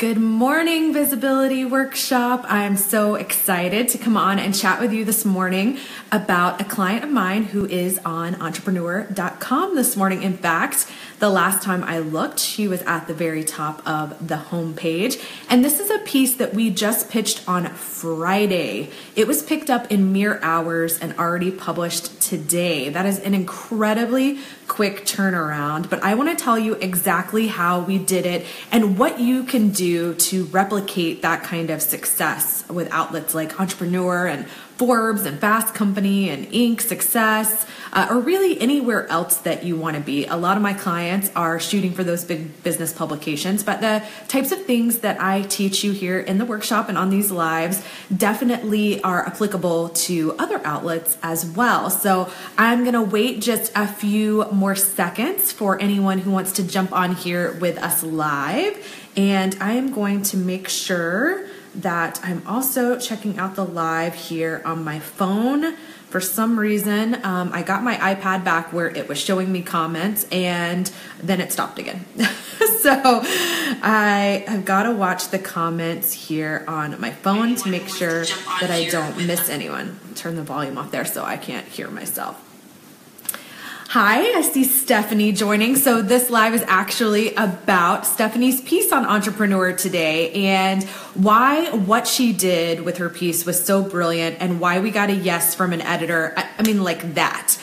Good morning, Visibility Workshop. I'm so excited to come on and chat with you this morning about a client of mine who is on entrepreneur.com this morning. In fact, the last time I looked, she was at the very top of the homepage. And this is a piece that we just pitched on Friday. It was picked up in mere hours and already published today. That is an incredibly quick turnaround, but I want to tell you exactly how we did it and what you can do to replicate that kind of success with outlets like Entrepreneur and Forbes and Fast Company and Inc. Success, or really anywhere else that you want to be. A lot of my clients are shooting for those big business publications, but the types of things that I teach you here in the workshop and on these lives definitely are applicable to other outlets as well. So I'm going to wait just a few more seconds for anyone who wants to jump on here with us live. And I am going to make sure that I'm also checking out the live here on my phone. For some reason, I got my iPad back where it was showing me comments and then it stopped again. So I have got to watch the comments here on my phone to make sure that I don't miss anyone. Turn the volume off there so I can't hear myself. Hi, I see Stephanie joining. So this live is actually about Stephanie's piece on Entrepreneur today and why what she did with her piece was so brilliant and why we got a yes from an editor. I mean, like that.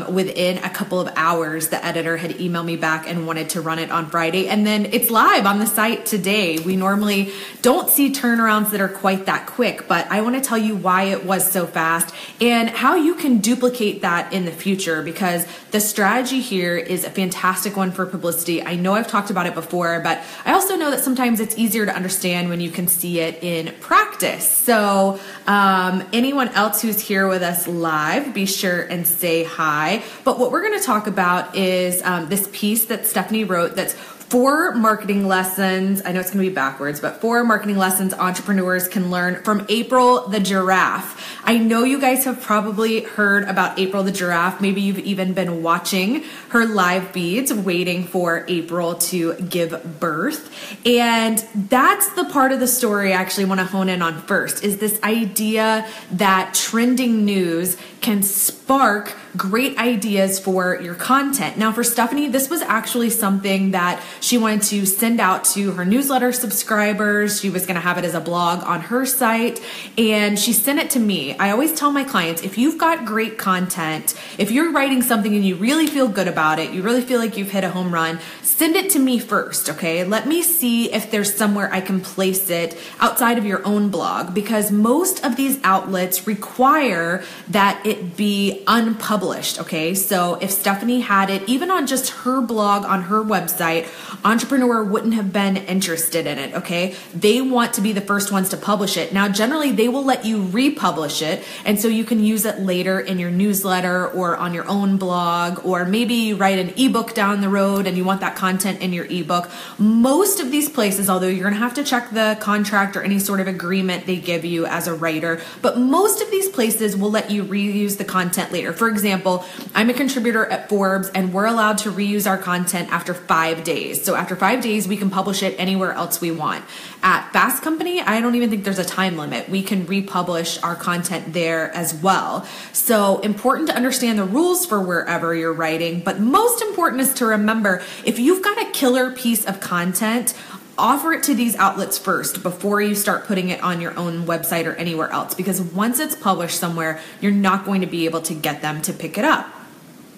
Within a couple of hours, the editor had emailed me back and wanted to run it on Friday. And then it's live on the site today. We normally don't see turnarounds that are quite that quick, but I want to tell you why it was so fast and how you can duplicate that in the future, because the strategy here is a fantastic one for publicity. I know I've talked about it before, but I also know that sometimes it's easier to understand when you can see it in practice. So anyone else who's here with us live, be sure and say hi. But what we're going to talk about is this piece that Stephanie wrote that's 4 marketing lessons. I know it's going to be backwards, but 4 marketing lessons entrepreneurs can learn from April the Giraffe. I know you guys have probably heard about April the Giraffe. Maybe you've even been watching her live feeds waiting for April to give birth. And that's the part of the story I actually want to hone in on first, is this idea that trending news can spark great ideas for your content. Now for Stephanie, this was actually something that she wanted to send out to her newsletter subscribers. She was going to have it as a blog on her site, and she sent it to me. I always tell my clients, if you've got great content, if you're writing something and you really feel good about it, you really feel like you've hit a home run, send it to me first, okay? Let me see if there's somewhere I can place it outside of your own blog, because most of these outlets require that it be unpublished, okay? So if Stephanie had it, even on just her blog on her website, Entrepreneur wouldn't have been interested in it, okay? They want to be the first ones to publish it. Now, generally, they will let you republish it, and so you can use it later in your newsletter or on your own blog, or maybe you write an ebook down the road and you want that content in your ebook. Most of these places, although you're gonna have to check the contract or any sort of agreement they give you as a writer, but most of these places will let you reuse the content later. For example, I'm a contributor at Forbes and we're allowed to reuse our content after 5 days. So after 5 days, we can publish it anywhere else we want. At Fast Company, I don't even think there's a time limit. We can republish our content there as well. So important to understand the rules for wherever you're writing, but most important is to remember, if you've got a killer piece of content, offer it to these outlets first before you start putting it on your own website or anywhere else, because once it's published somewhere, you're not going to be able to get them to pick it up.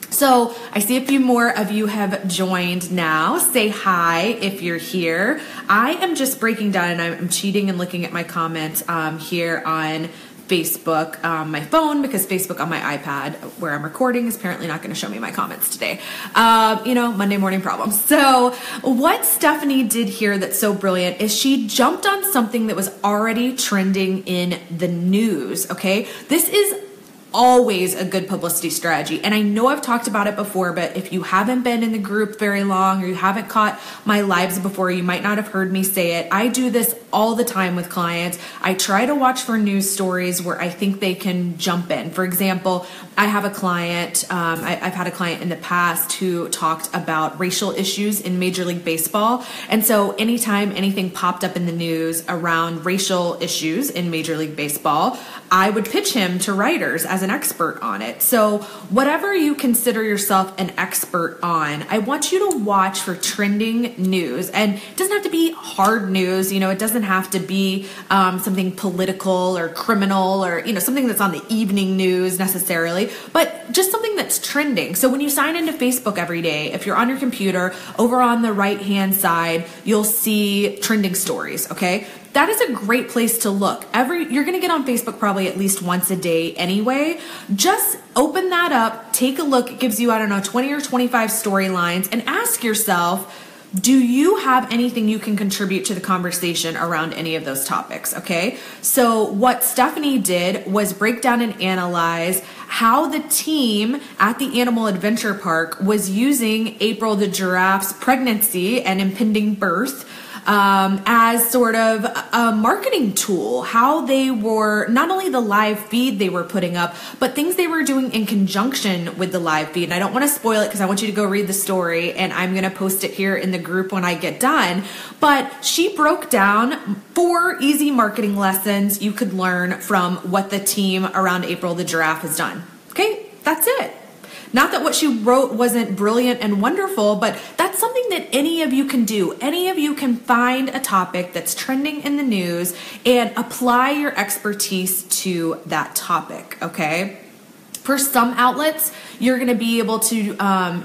So I see a few more of you have joined now. Say hi if you're here. I am just breaking down and I'm cheating and looking at my comments here on Facebook, my phone, because Facebook on my iPad where I'm recording is apparently not going to show me my comments today. Monday morning problems. So what Stephanie did here that's so brilliant is she jumped on something that was already trending in the news. Okay. This is always a good publicity strategy. And I know I've talked about it before, but if you haven't been in the group very long or you haven't caught my lives before, you might not have heard me say it. I do this all the time with clients. I try to watch for news stories where I think they can jump in. For example, I have a client, I've had a client in the past who talked about racial issues in Major League Baseball. And so anytime anything popped up in the news around racial issues in Major League Baseball, I would pitch him to writers as an expert on it. So whatever you consider yourself an expert on, I want you to watch for trending news. And it doesn't have to be hard news. It doesn't have to be something political or criminal or, something that's on the evening news necessarily, but just something that's trending. So when you sign into Facebook every day, if you're on your computer, over on the right-hand side, you'll see trending stories, okay? That is a great place to look. You're going to get on Facebook probably at least once a day anyway. Just open that up, take a look. It gives you, 20 or 25 storylines, and ask yourself, do you have anything you can contribute to the conversation around any of those topics? Okay. So what Stephanie did was break down and analyze how the team at the Animal Adventure Park was using April the giraffe's pregnancy and impending birth as sort of a marketing tool, how they were, not only the live feed they were putting up, but things they were doing in conjunction with the live feed. And I don't want to spoil it because I want you to go read the story, and I'm going to post it here in the group when I get done. But she broke down 4 easy marketing lessons you could learn from what the team around April the giraffe has done. Okay, that's it. Not that what she wrote wasn't brilliant and wonderful, but that's something that any of you can do. Any of you can find a topic that's trending in the news and apply your expertise to that topic, okay? For some outlets, you're going to be able to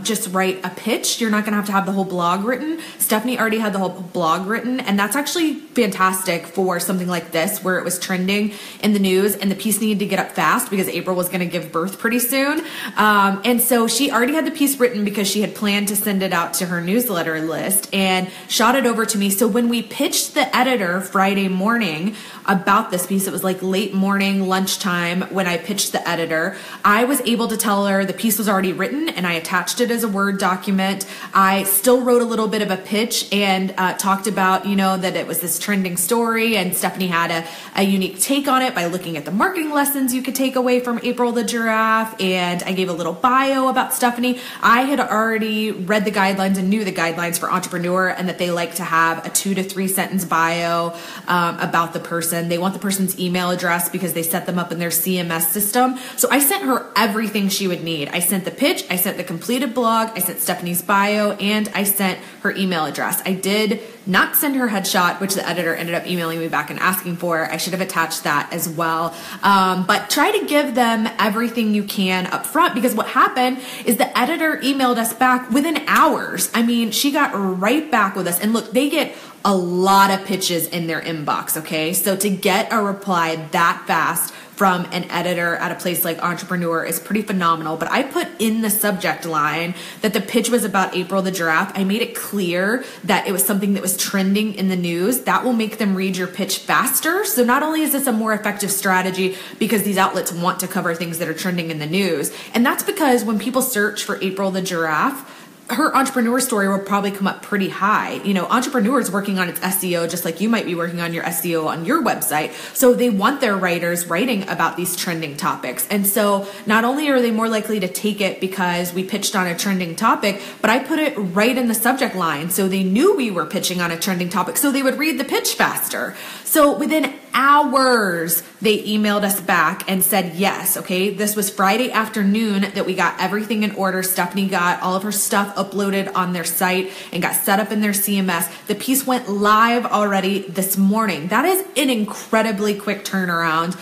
just write a pitch. You're not going to have the whole blog written. Stephanie already had the whole blog written, and that's actually fantastic for something like this where it was trending in the news and the piece needed to get up fast because April was going to give birth pretty soon. And so she already had the piece written because she had planned to send it out to her newsletter list and shot it over to me. So when we pitched the editor Friday morning about this piece, it was like late morning, lunchtime when I pitched the editor, I was able to tell her the piece was already written and I attached it as a Word document. I still wrote a little bit of a pitch and talked about, that it was this trending story, and Stephanie had a unique take on it by looking at the marketing lessons you could take away from April the giraffe, and I gave a little bio about Stephanie. I had already read the guidelines and knew the guidelines for Entrepreneur, and that they like to have a 2 to 3 sentence bio about the person. They want the person's email address because they set them up in their CMS system. So I sent her everything she would need. I sent the pitch, I sent the completed blog, I sent Stephanie's bio, and I sent her email address. I did not send her headshot, which the editor ended up emailing me back and asking for. I should have attached that as well. But try to give them everything you can up front, because what happened is the editor emailed us back within hours. I mean, she got right back with us. And look, they get a lot of pitches in their inbox, okay? So to get a reply that fast from an editor at a place like Entrepreneur is pretty phenomenal. But I put in the subject line that the pitch was about April the giraffe. I made it clear that it was something that was trending in the news. That will make them read your pitch faster. So not only is this a more effective strategy because these outlets want to cover things that are trending in the news, and that's because when people search for April the giraffe, her entrepreneur story will probably come up pretty high. Entrepreneur is working on its SEO just like you might be working on your SEO on your website. So they want their writers writing about these trending topics. And so not only are they more likely to take it because we pitched on a trending topic, but I put it right in the subject line. So they knew we were pitching on a trending topic, so they would read the pitch faster. So within hours, they emailed us back and said yes. Okay, this was Friday afternoon that we got everything in order. Stephanie got all of her stuff uploaded on their site and got set up in their CMS. The piece went live already this morning. That is an incredibly quick turnaround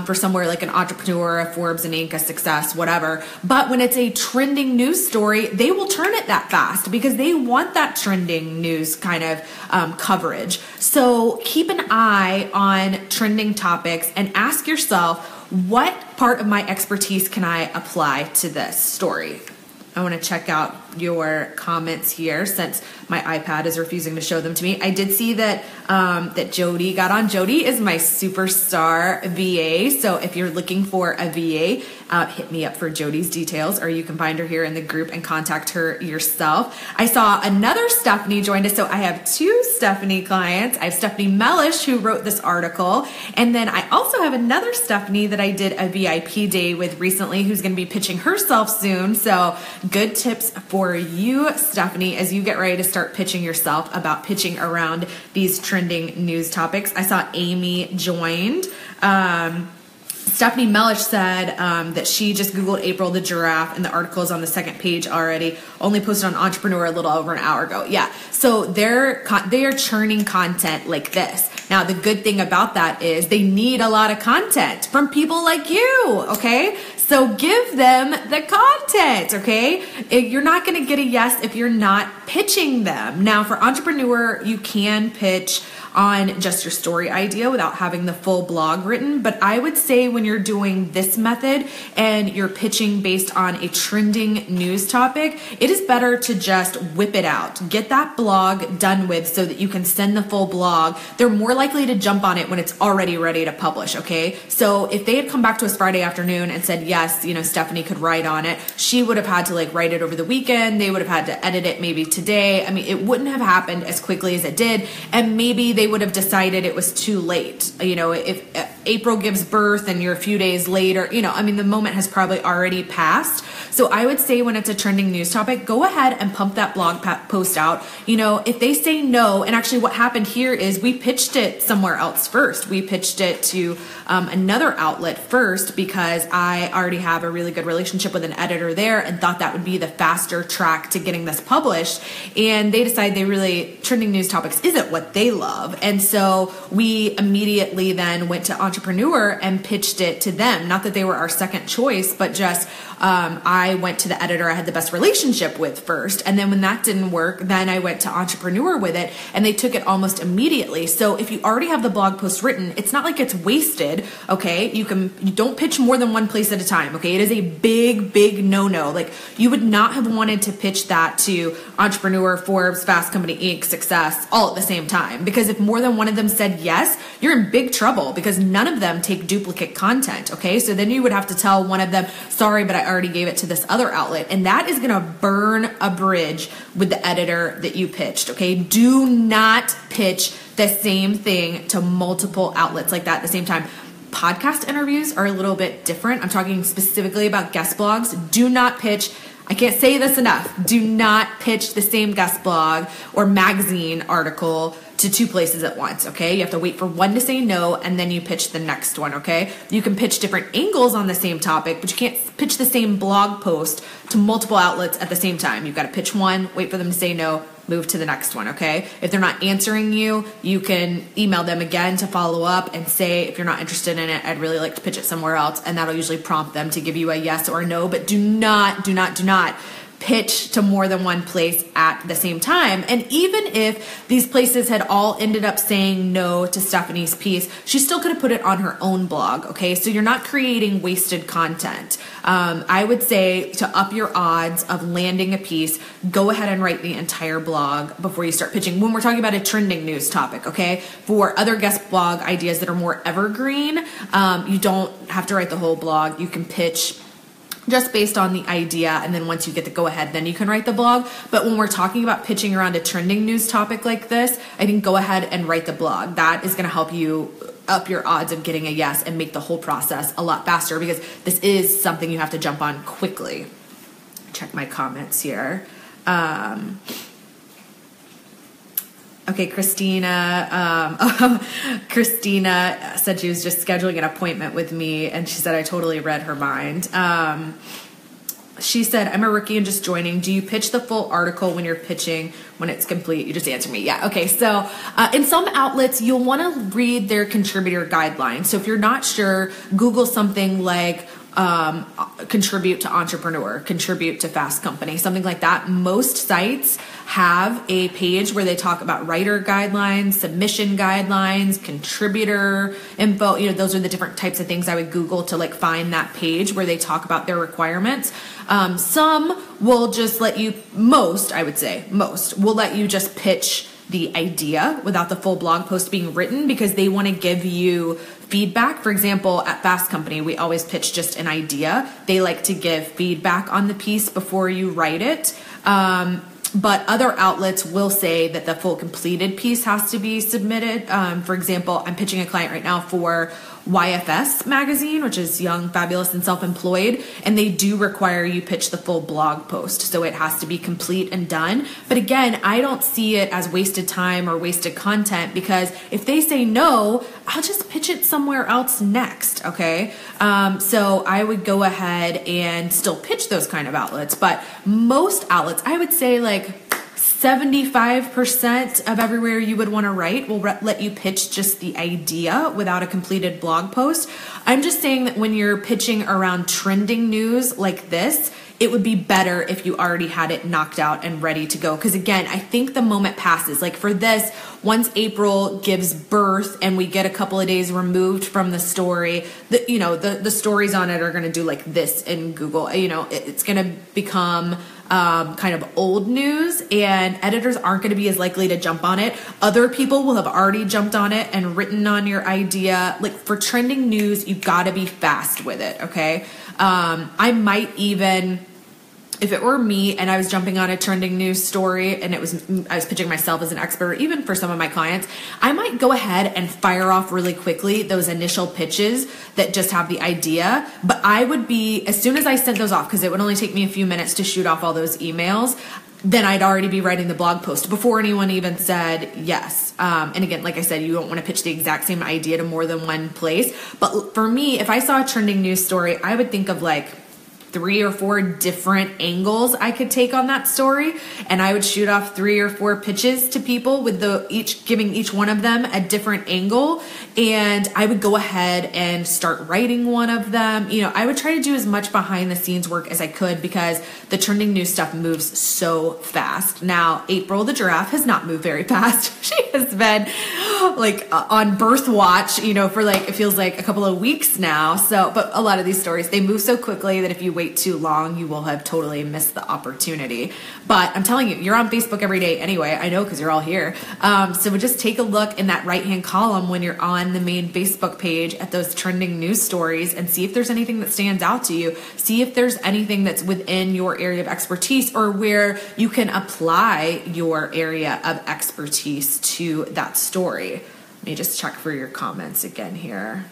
for somewhere like an Entrepreneur, a Forbes, an Inc., a Success, whatever. But when it's a trending news story, they will turn it that fast because they want that trending news kind of coverage. So keep an eye on trending topics and ask yourself, what part of my expertise can I apply to this story? I want to check out your comments here since my iPad is refusing to show them to me. I did see that that Jody got on. Jody is my superstar VA. So if you're looking for a VA, hit me up for Jody's details, or you can find her here in the group and contact her yourself. I saw another Stephanie joined us. So I have two Stephanie clients. I have Stephanie Mellish, who wrote this article. And then I also have another Stephanie that I did a VIP day with recently, who's going to be pitching herself soon. So good tips for you, Stephanie, as you get ready to start pitching yourself, about pitching around these trending news topics. I saw Amy joined. Stephanie Mellish said that she just Googled April the giraffe, and the article is on the second page already. Only posted on Entrepreneur a little over an hour ago. Yeah, so they are churning content like this. Now, the good thing about that is they need a lot of content from people like you, okay? So give them the content, okay? You're not going to get a yes if you're not pitching them. Now, for Entrepreneur, you can pitch on just your story idea without having the full blog written. But I would say when you're doing this method and you're pitching based on a trending news topic, it is better to just whip it out. Get that blog done with so that you can send the full blog. They're more likely to jump on it when it's already ready to publish, okay? So if they had come back to us Friday afternoon and said, yes, Stephanie could write on it, she would have had to write it over the weekend. They would have had to edit it maybe today. I mean, it wouldn't have happened as quickly as it did. And maybe they would have decided it was too late. If April gives birth and you're a few days later, the moment has probably already passed. So I would say when it's a trending news topic, go ahead and pump that blog post out. If they say no, and actually what happened here is we pitched it somewhere else first. We pitched it to another outlet first because I already have a really good relationship with an editor there and thought that would be the faster track to getting this published. And they decided trending news topics isn't what they love. And so we immediately then went to Entrepreneur and pitched it to them. Not that they were our second choice, but just I went to the editor I had the best relationship with first. And then when that didn't work, then I went to Entrepreneur with it, and they took it almost immediately. So if you already have the blog post written, it's not like it's wasted, okay? You don't pitch more than one place at a time, okay? It is a big no-no. You would not have wanted to pitch that to Entrepreneur, Forbes, Fast Company, Inc., Success, all at the same time. Because if more than one of them said yes, you're in big trouble because none of them take duplicate content, okay? So then you would have to tell one of them, sorry, but I already gave it to this other outlet. And that is going to burn a bridge with the editor that you pitched, okay? Do not pitch the same thing to multiple outlets like that at the same time. Podcast interviews are a little bit different. I'm talking specifically about guest blogs. Do not pitch, I can't say this enough, do not pitch the same guest blog or magazine article to two places at once, okay? You have to wait for one to say no, and then you pitch the next one, okay? You can pitch different angles on the same topic, but you can't pitch the same blog post to multiple outlets at the same time. You've got to pitch one, wait for them to say no, move to the next one, okay? If they're not answering you, you can email them again to follow up and say, if you're not interested in it, I'd really like to pitch it somewhere else, and that'll usually prompt them to give you a yes or a no, but do not pitch to more than one place at the same time. And even if these places had all ended up saying no to Stephanie's piece, she still could have put it on her own blog, okay? So you're not creating wasted content. I would say to up your odds of landing a piece, go ahead and write the entire blog before you start pitching. When we're talking about a trending news topic, okay? For other guest blog ideas that are more evergreen, you don't have to write the whole blog. You can pitch just based on the idea, and then once you get the go-ahead, then you can write the blog. But when we're talking about pitching around a trending news topic like this, I think go ahead and write the blog. That is going to help you up your odds of getting a yes and make the whole process a lot faster, because this is something you have to jump on quickly. Check my comments here. Okay, Christina said she was just scheduling an appointment with me, and she said I totally read her mind. She said, I'm a rookie and just joining. Do you pitch the full article when you're pitching? When it's complete, you just answer me. Yeah, okay. So in some outlets, you'll want to read their contributor guidelines. So if you're not sure, Google something like contribute to Entrepreneur, contribute to Fast Company, something like that. Most sites have a page where they talk about writer guidelines, submission guidelines, contributor info. Those are the different types of things I would Google to like find that page where they talk about their requirements. Some will just let you, most will let you just pitch the idea without the full blog post being written, because they want to give you feedback. For example, at Fast Company, we always pitch just an idea. They like to give feedback on the piece before you write it. But other outlets will say that the full completed piece has to be submitted. For example, I'm pitching a client right now for YFS magazine, which is Young, Fabulous, and Self-Employed, and they do require you pitch the full blog post, so it has to be complete and done. But again, I don't see it as wasted time or wasted content, because if they say no, I'll just pitch it somewhere else next, okay? So I would go ahead and still pitch those kind of outlets, but most outlets, I would say like 75% of everywhere you would want to write will let you pitch just the idea without a completed blog post. I'm just saying that when you're pitching around trending news like this, it would be better if you already had it knocked out and ready to go. Because again, I think the moment passes. Like for this, once April gives birth and we get a couple of days removed from the story, the stories on it are going to do like this in Google. It's going to become kind of old news, and editors aren't going to be as likely to jump on it. Other people will have already jumped on it and written on your idea. Like for trending news, you got to be fast with it. Okay. I might even, if it were me and I was jumping on a trending news story and I was pitching myself as an expert, even for some of my clients, I might go ahead and fire off really quickly those initial pitches that just have the idea. But I would be, as soon as I sent those off, because it would only take me a few minutes to shoot off all those emails, then I'd already be writing the blog post before anyone even said yes. And again, like I said, you don't want to pitch the exact same idea to more than one place. But for me, if I saw a trending news story, I would think of like 3 or 4 different angles I could take on that story, and I would shoot off 3 or 4 pitches to people with giving each one of them a different angle, and I would go ahead and start writing one of them. I would try to do as much behind the scenes work as I could, because the trending news stuff moves so fast. Now, April the giraffe has not moved very fast. She has been like on birth watch, for like, it feels like a couple of weeks now. But a lot of these stories, they move so quickly that if you wait too long, you will have totally missed the opportunity. But I'm telling you, you're on Facebook every day anyway. I know, because you're all here. So just take a look in that right-hand column when you're on the main Facebook page at those trending news stories and see if there's anything that stands out to you. See if there's anything that's within your area of expertise, or where you can apply your area of expertise to that story. Let me just check for your comments again here.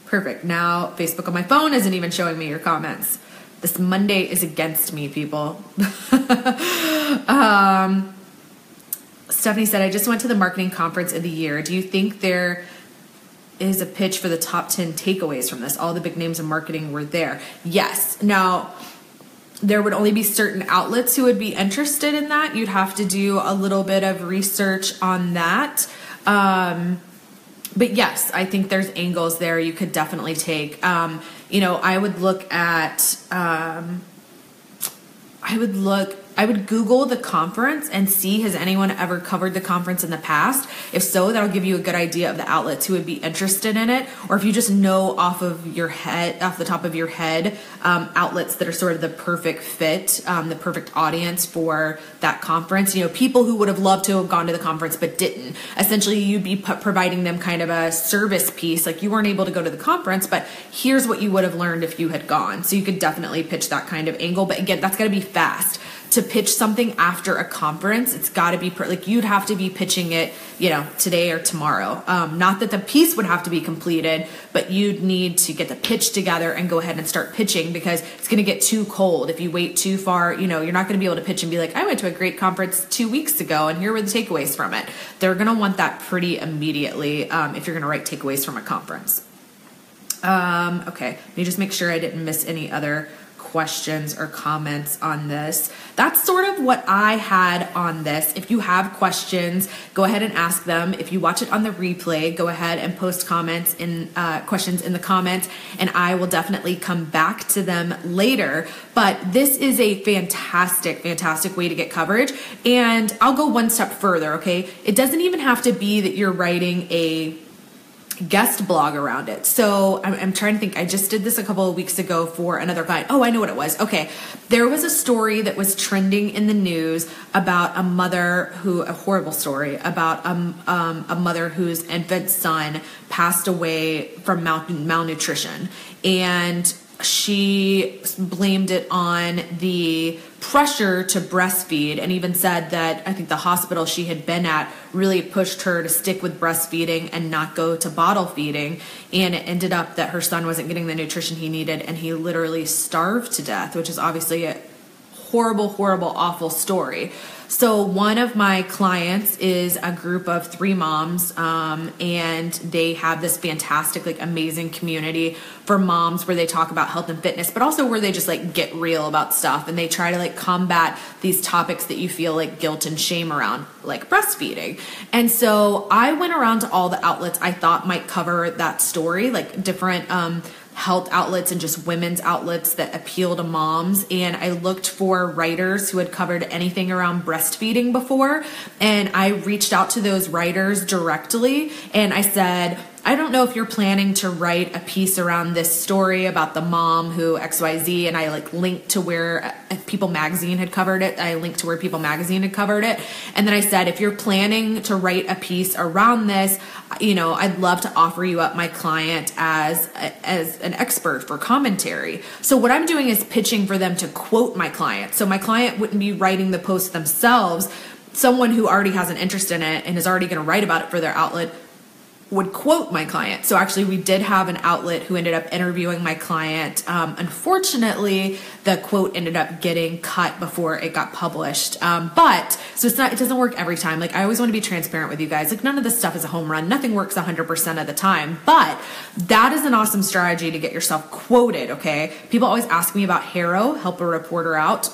Perfect. Now Facebook on my phone isn't even showing me your comments. This Monday is against me, people. Stephanie said, I just went to the marketing conference of the year. Do you think there is a pitch for the top 10 takeaways from this? All the big names in marketing were there. Yes. Now, there would only be certain outlets who would be interested in that. You'd have to do a little bit of research on that. But yes, I think there's angles there you could definitely take. I would look at, I would Google the conference and see, has anyone ever covered the conference in the past? If so, that'll give you a good idea of the outlets who would be interested in it. Or if you just know off the top of your head, outlets that are sort of the perfect fit, the perfect audience for that conference. People who would have loved to have gone to the conference but didn't. Essentially, you'd be providing them kind of a service piece. Like, you weren't able to go to the conference, but here's what you would have learned if you had gone. So you could definitely pitch that kind of angle. But again, that's got to be fast. To pitch something after a conference, it's got to be you'd have to be pitching it, today or tomorrow. Not that the piece would have to be completed, but you'd need to get the pitch together and go ahead and start pitching, because it's going to get too cold if you wait too far. You're not going to be able to pitch and be like, I went to a great conference 2 weeks ago and here were the takeaways from it. They're going to want that pretty immediately if you're going to write takeaways from a conference. Okay, let me just make sure I didn't miss any other questions or comments on this. That's sort of what I had on this. If you have questions, go ahead and ask them. If you watch it on the replay, go ahead and post questions in the comments, and I will definitely come back to them later. But this is a fantastic, fantastic way to get coverage. And I'll go one step further, okay? It doesn't even have to be that you're writing a guest blog around it. So I'm trying to think. I just did this a couple of weeks ago for another client. Oh, I know what it was. Okay. There was a story that was trending in the news about a horrible story about a mother whose infant son passed away from malnutrition. And she blamed it on the pressure to breastfeed, and even said that I think the hospital she had been at really pushed her to stick with breastfeeding and not go to bottle feeding. And it ended up that her son wasn't getting the nutrition he needed, and he literally starved to death, which is obviously a horrible, horrible, awful story. So one of my clients is a group of 3 moms, and they have this fantastic, like, amazing community for moms where they talk about health and fitness, but also where they just like get real about stuff, and they try to like combat these topics that you feel like guilt and shame around, like breastfeeding. And so I went around to all the outlets I thought might cover that story, like different health outlets and just women's outlets that appeal to moms. And I looked for writers who had covered anything around breastfeeding before. And I reached out to those writers directly, and I said, I don't know if you're planning to write a piece around this story about the mom who XYZ, and I like linked to where People Magazine had covered it. I linked to where People Magazine had covered it. And then I said, if you're planning to write a piece around this, I'd love to offer you up my client as an expert for commentary. So what I'm doing is pitching for them to quote my client. So my client wouldn't be writing the post themselves. Someone who already has an interest in it and is already going to write about it for their outlet would quote my client. So actually we did have an outlet who ended up interviewing my client. Unfortunately, the quote ended up getting cut before it got published. So it doesn't work every time. Like, I always want to be transparent with you guys. Like, none of this stuff is a home run. Nothing works 100% of the time, but that is an awesome strategy to get yourself quoted. Okay. People always ask me about HARO, Help a Reporter Out,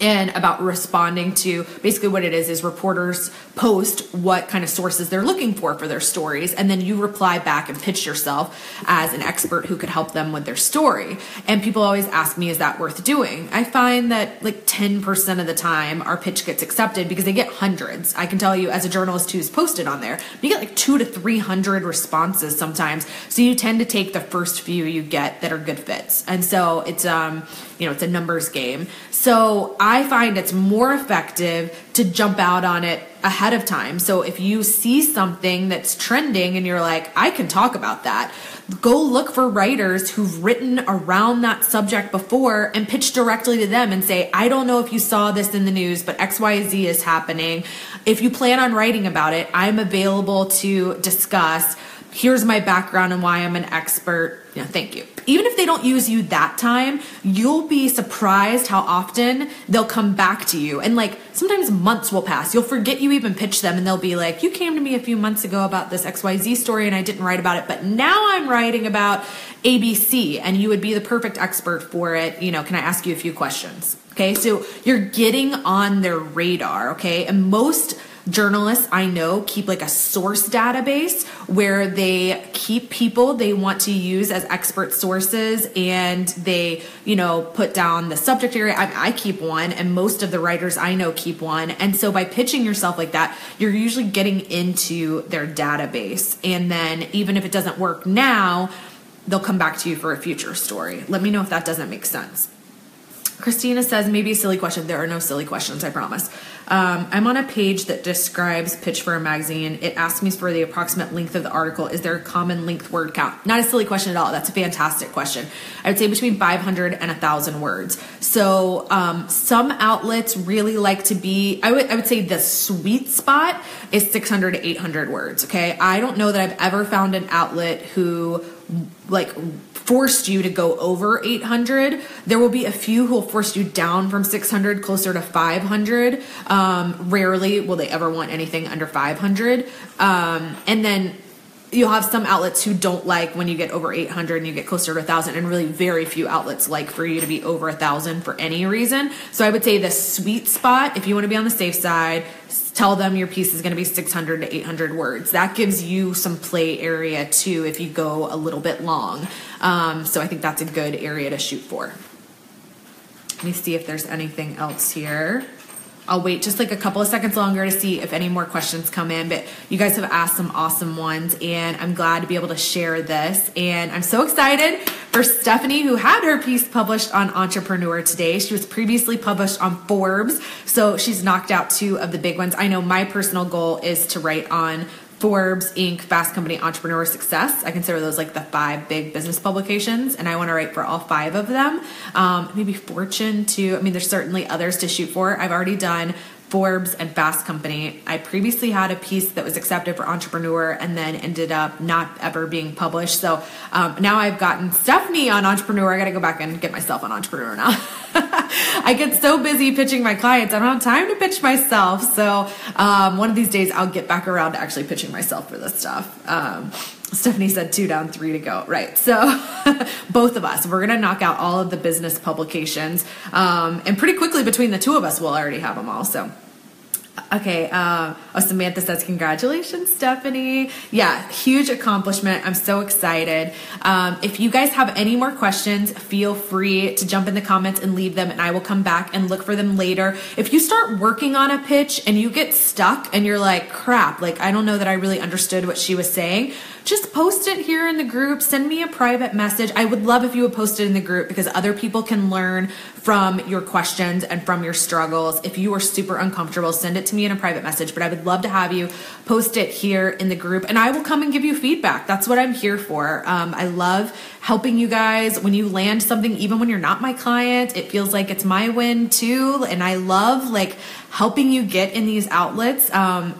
and about responding to basically what it is reporters post what kind of sources they're looking for their stories, and then you reply back and pitch yourself as an expert who could help them with their story. And people always ask me, is that worth doing? I find that like 10% of the time our pitch gets accepted because they get hundreds. I can tell you, as a journalist who's posted on there, you get like 200 to 300 responses sometimes. So you tend to take the first few you get that are good fits. And so it's it's a numbers game. So I find it's more effective to jump out on it ahead of time. So if you see something that's trending and you're like, I can talk about that, go look for writers who've written around that subject before and pitch directly to them and say, I don't know if you saw this in the news, but XYZ is happening. If you plan on writing about it, I'm available to discuss. Here's my background and why I'm an expert. Thank you. Even if they don't use you that time, you'll be surprised how often they'll come back to you. And like, sometimes months will pass. You'll forget you even pitched them, and they'll be like, you came to me a few months ago about this XYZ story and I didn't write about it, but now I'm writing about ABC and you would be the perfect expert for it. Can I ask you a few questions? Okay. So you're getting on their radar. Okay. And most journalists I know keep like a source database where they keep people they want to use as expert sources, and they, put down the subject area. I keep one, and most of the writers I know keep one. And so by pitching yourself like that, you're usually getting into their database. And then even if it doesn't work now, they'll come back to you for a future story. Let me know if that doesn't make sense. Christina says, maybe a silly question. There are no silly questions, I promise. I'm on a page that describes pitch for a magazine. It asks me for the approximate length of the article. Is there a common length word count? Not a silly question at all. That's a fantastic question. I would say between 500 and 1,000 words. So some outlets really like to be, I would say the sweet spot is 600 to 800 words. Okay. I don't know that I've ever found an outlet who like forced you to go over 800. There will be a few who will force you down from 600 closer to 500. Rarely will they ever want anything under 500. And then you'll have some outlets who don't like when you get over 800 and you get closer to 1,000, and really very few outlets like for you to be over 1,000 for any reason. So I would say the sweet spot, if you want to be on the safe side, tell them your piece is going to be 600 to 800 words. That gives you some play area too if you go a little bit long. So I think that's a good area to shoot for. Let me see if there's anything else here. I'll wait just like a couple of seconds longer to see if any more questions come in, but you guys have asked some awesome ones, and I'm glad to be able to share this. And I'm so excited for Stephanie, who had her piece published on Entrepreneur today. She was previously published on Forbes, so she's knocked out 2 of the big ones. I know my personal goal is to write on Forbes, Inc., Fast Company, Entrepreneur, Success. I consider those like the 5 big business publications, and I want to write for all 5 of them. Maybe Fortune too. I mean, there's certainly others to shoot for. I've already done Forbes and Fast Company. I previously had a piece that was accepted for Entrepreneur and then ended up not ever being published. So now I've gotten Stephanie on Entrepreneur. I got to go back and get myself on Entrepreneur now. I get so busy pitching my clients, I don't have time to pitch myself. So one of these days I'll get back around to actually pitching myself for this stuff. Stephanie said 2 down, 3 to go. Right. So both of us, we're going to knock out all of the business publications. And pretty quickly between the 2 of us, we'll already have them all. So, okay. Samantha says, congratulations, Stephanie. Yeah. Huge accomplishment. I'm so excited. If you guys have any more questions, feel free to jump in the comments and leave them, and I will come back and look for them later. If you start working on a pitch and you get stuck and you're like, crap, like, I don't know that I really understood what she was saying, just post it here in the group. Send me a private message. I would love if you would post it in the group because other people can learn from your questions and from your struggles. If you are super uncomfortable, send it to me in a private message, but I would love to have you post it here in the group and I will come and give you feedback. That's what I'm here for. I love helping you guys. When you land something, even when you're not my client, it feels like it's my win too. And I love like helping you get in these outlets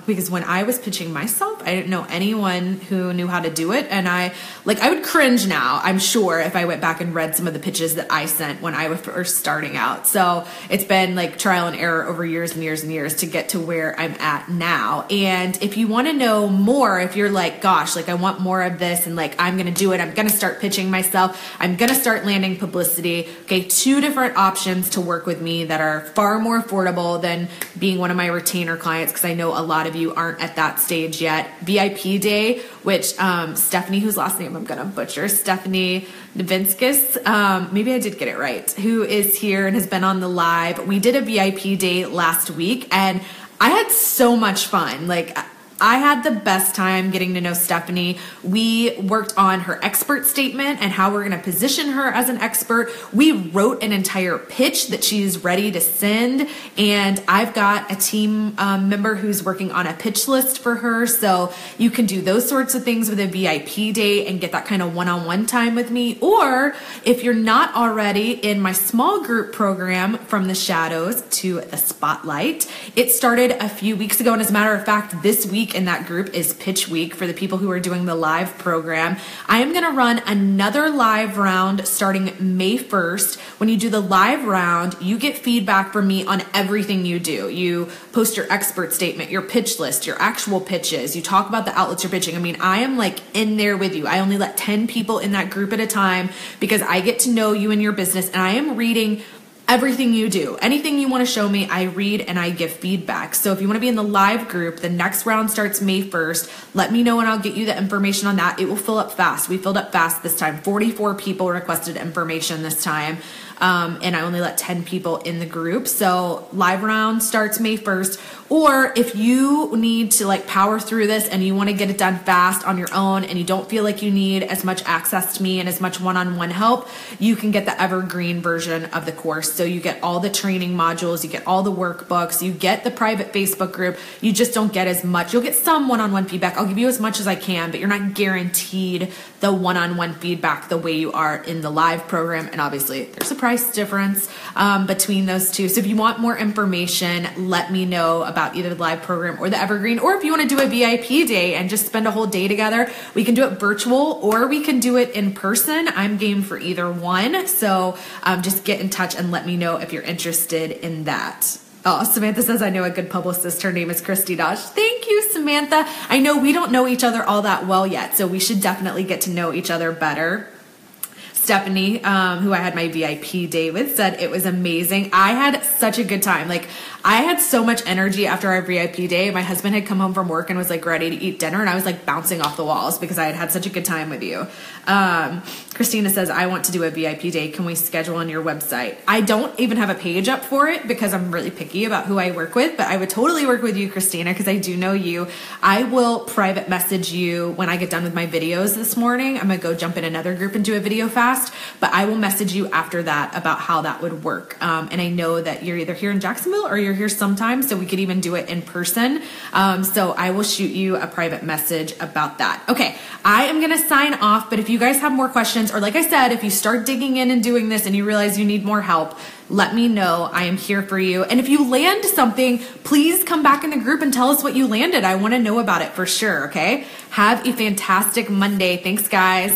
because when I was pitching myself, I didn't know anyone who knew how to do it. And I would cringe now, I'm sure, if I went back and read some of the pitches that I sent when I was first starting out. So it's been like trial and error over years and years and years to get to where I'm at now. And if you want to know more, if you're like, gosh, like I want more of this and like I'm going to do it, I'm going to start pitching myself, I'm going to start landing publicity. Okay, 2 different options to work with me that are far more affordable than being one of my retainer clients, because I know a lot of you aren't at that stage yet. VIP Day, which Stephanie, whose last name I'm going to butcher, Stephanie Novinskis, maybe I did get it right, who is here and has been on the live. We did a VIP day last week and I had so much fun. Like, I had the best time getting to know Stephanie. We worked on her expert statement and how we're going to position her as an expert. We wrote an entire pitch that she's ready to send. And I've got a team member who's working on a pitch list for her. So you can do those sorts of things with a VIP day and get that kind of one-on-one time with me. Or if you're not already in my small group program, From the Shadows to the Spotlight, it started a few weeks ago. And as a matter of fact, this week in that group is Pitch Week for the people who are doing the live program. I am going to run another live round starting May 1st. When you do the live round, you get feedback from me on everything you do. You post your expert statement, your pitch list, your actual pitches. You talk about the outlets you're pitching. I mean, I am like in there with you. I only let 10 people in that group at a time because I get to know you and your business, and I am reading everything you do. Anything you want to show me, I read and I give feedback. So if you want to be in the live group, the next round starts May 1st. Let me know and I'll get you the information on that. It will fill up fast. We filled up fast this time. 44 people requested information this time. And I only let 10 people in the group. So live round starts May 1st. Or if you need to like power through this and you want to get it done fast on your own and you don't feel like you need as much access to me and as much one-on-one help, you can get the evergreen version of the course. So you get all the training modules, you get all the workbooks, you get the private Facebook group. You just don't get as much. You'll get some one-on-one feedback. I'll give you as much as I can, but you're not guaranteed the one-on-one feedback the way you are in the live program. And obviously there's a price difference between those two. So if you want more information, let me know about either the live program or the evergreen. Or if you want to do a VIP day and just spend a whole day together, we can do it virtual or we can do it in person. I'm game for either one. So just get in touch and let me know if you're interested in that. Oh, Samantha says, I know a good publicist. Her name is Christy Dodge. Thank you, Samantha. I know we don't know each other all that well yet, so we should definitely get to know each other better. Stephanie, who I had my VIP day with, said it was amazing. I had such a good time. Like, I had so much energy after our VIP day. My husband had come home from work and was like ready to eat dinner, and I was like bouncing off the walls because I had had such a good time with you. Christina says, I want to do a VIP day. Can we schedule on your website? I don't even have a page up for it because I'm really picky about who I work with, but I would totally work with you, Christina, because I do know you. I will private message you when I get done with my videos this morning. I'm going to go jump in another group and do a video fast, but I will message you after that about how that would work. And I know that you're either here in Jacksonville or you're here sometime, so we could even do it in person. So I will shoot you a private message about that. Okay, I am going to sign off, but if you guys have more questions, or like I said, if you start digging in and doing this and you realize you need more help, let me know. I am here for you. And if you land something, please come back in the group and tell us what you landed. I want to know about it for sure, okay? Have a fantastic Monday. Thanks, guys.